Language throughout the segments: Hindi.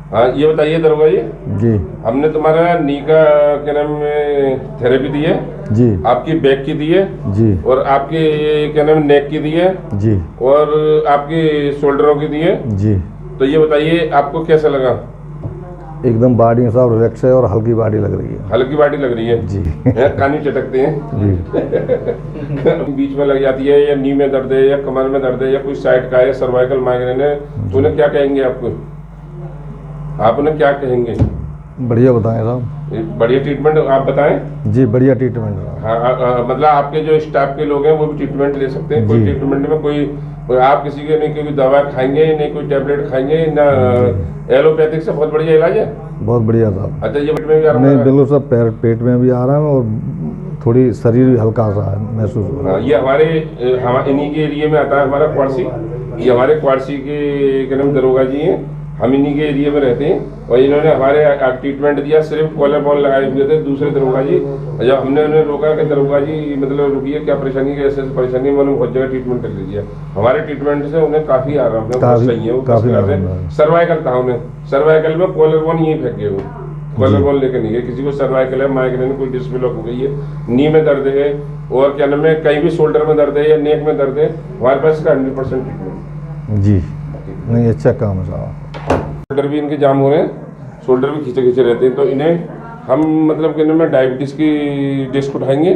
हाँ, ये बताइए दरोगा जी हमने तुम्हारा नी का क्या नाम थेरेपी दी है, जी आपकी बैक की दी है, जी और आपकी क्या नाम नेक की दी है, जी और आपकी शोल्डरों की दी है। जी। तो ये बताइए आपको कैसा लगा? एकदम बॉडी सब रिलैक्स है और हल्की बॉडी लग रही है। हल्की बॉडी लग रही है जी कानी चटकते हैं जी बीच में लग जाती है, या नी में दर्द है, या कमर में दर्द है, या कोई साइड का है, सर्वाइकल माइग्रेन है, तो उन्हें क्या कहेंगे आपको? आप उन्हें क्या कहेंगे? बढ़िया बताएं साहब। बढ़िया ट्रीटमेंट आप बताएं। जी बढ़िया ट्रीटमेंट है। हाँ, मतलब आपके जो स्टाफ के लोग हैं वो भी ट्रीटमेंट ले सकते हैं। कोई जी। ट्रीटमेंट में कोई आप किसी के नहीं कोई दवा खाएंगे, नहीं कोई टैबलेट खाएंगे ना? एलोपैथिक से बहुत बढ़िया इलाज है। बहुत बढ़िया साहब। अच्छा, ये पेट में भी आराम नहीं लगा? बिल्कुल सब पेट में भी आराम है और थोड़ी शरीर भी हल्का सा है महसूस हो रहा हाँ, ये हमारे इन्हीं के एरिया में आता है हमारा क्वारसी। ये हमारे क्वारसी के क्या नाम दरोगा जी हैं, हम इन्हीं के एरिया में रहते हैं, और इन्होंने हमारे ट्रीटमेंट दिया। सिर्फ कॉलर बॉल लगाए हुए थे दूसरे दरोगा जी। जब हमने उन्हें रोका कि दरोगा जी मतलब रुकिए, क्या परेशानी है, ऐसे परेशानी है, मैंने बहुत जगह ट्रीटमेंट कर लीजिए। हमारे ट्रीटमेंट से उन्हें काफ़ी आराम है, बहुत सही है वो। काफ़ी सर्वाइकल था उन्हें, सर्वाइकल में कॉलर बॉल यहीं फेंक गए वो, कॉलर बॉल लेकर नहीं गए। किसी को सर्वाइकल है, माइग्रेन, कोई डिस्क ब्लॉक हो गई है, नी में दर्द है, और क्या नाम है कहीं भी शोल्डर में दर्द है या नेक में दर्द है, हमारे पास इसका 100% ट्रीटमेंट। जी नहीं अच्छा काम है साहब। शोल्डर भी इनके जाम हो रहे हैं, शोल्डर भी खींचे खींचे रहते हैं, तो इन्हें हम मतलब कहने में डायबिटीज़ की डिस्क उठाएंगे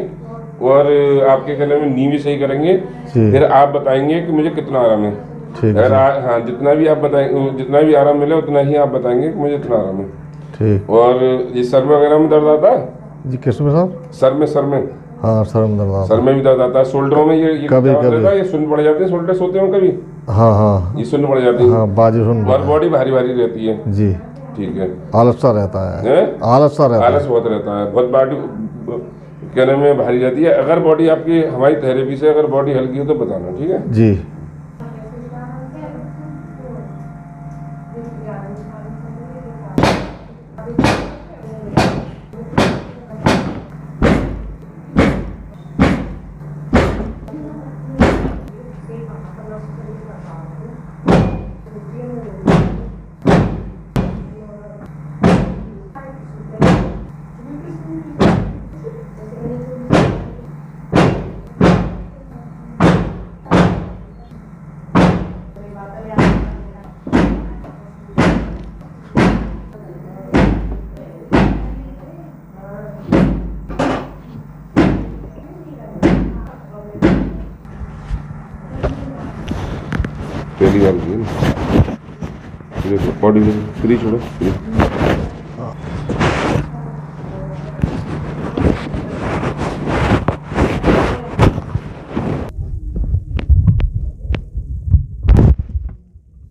और आपके कहने में नी भी सही करेंगे। फिर आप बताएंगे कि मुझे कितना आराम है। अगर हाँ, जितना भी आप बताएंगे, जितना भी आराम मिले उतना ही आप बताएंगे कि मुझे इतना आराम है। ठीक। और ये सर वगैरह में दर्द आता है जी? किस में साहब? सर में हाँ सर में दर्द आता है। सर में भी दर्द आता है। शोल्डरों में ये कभी कभी ये सुन्न पड़ जाते हैं, शोल्डर सोते हो कभी? हाँ हाँ ये सुन्न पड़ जाती है। हाँ बाजू सुन्न। और बॉडी भारी भारी रहती है। जी ठीक है। आलस सा रहता है। आलस सा रहता है। आलस बहुत रहता है, बहुत बॉडी कहने में भारी रहती है। अगर बॉडी आपकी हमारी थेरेपी से अगर बॉडी हल्की हो तो बताना, ठीक है? जी पहली बार की देखो बॉडी फ्री छोड़ो, फ्री।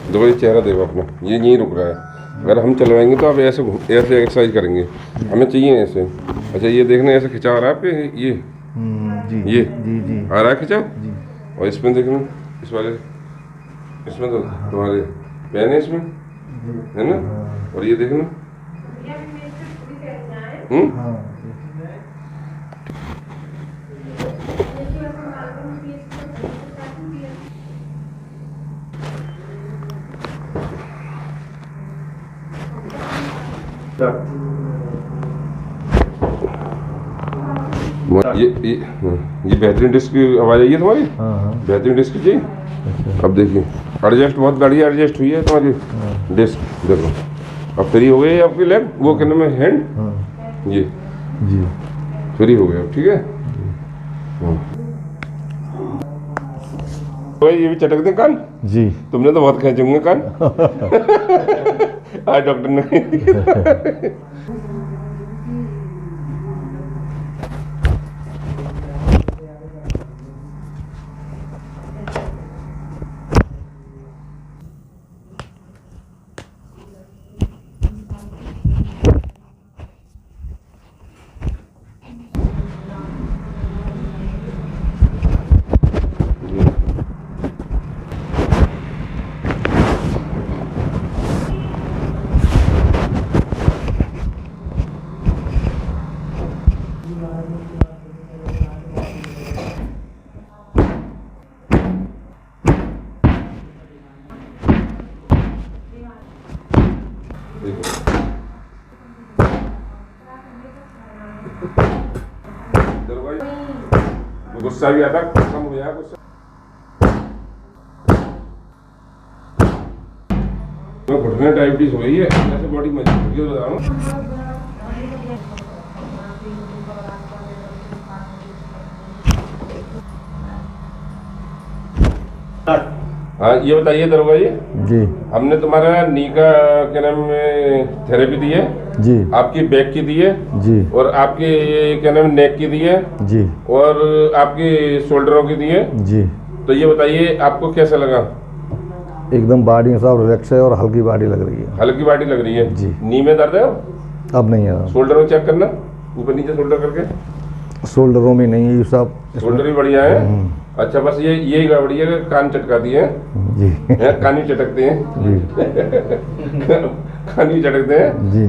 देखो ये चेहरा देखो अपना, ये यहीं रुक रहा है। अगर हम चलवाएंगे तो आप ऐसे ऐसे एक्सरसाइज करेंगे, हमें चाहिए ऐसे। अच्छा, ये देखना ऐसे खिंचाव आ रहा है आपके, ये जी ये जी जी आ रहा है खिंचाव। जी। और इसमें देखना, इस वाले इसमें तो तुम्हारे पैन है इसमें, है ना? और ये देखना ये बेहतरीन डिस्क की आवाज़ आई है तुम्हारी। बेहतरीन डिस्क की चाहिए। अब देखिए एडजस्ट बहुत बढ़िया एडजस्ट हुई है तुम्हारी डिस्क। देखो अब फ्री हो गई आपकी लेग, वो कहने में हैंड ये जी फ्री हो गया। ठीक है, तो ये भी चटक दे कान जी। तुमने तो बहुत खींचे होंगे कान आज डॉक्टर ने देखो दरोगा जी, गुस्सा भी आता, कम हो गया गुस्सा। तो घुटने डायबिटीज हो गई है, ऐसे बॉडी मजबूत हो गई है। हाँ ये बताइए दरोगा जी, हमने तुम्हारा नी का क्या नाम थेरेपी दी है जी, आपकी बैक की दी है जी, और आपके क्या नाम नेक की दी है जी, और आपकी शोल्डरों की दी है। जी। तो ये बताइए आपको कैसा लगा? एकदम बॉडी सब रिलैक्स है और हल्की बॉडी लग रही है। हल्की बॉडी लग रही है जी। नी में दर्द है? अब नहीं है। शोल्डर में चेक करना, ऊपर नीचे शोल्डर करके। शोल्डरों में नहीं है ये सब। शोल्डर भी बढ़िया है। अच्छा बस यही गड़बड़ी है कि कान चटका दिए हैं। जी। कान ही चटकते हैं जी। कान ही चटकते हैं जी।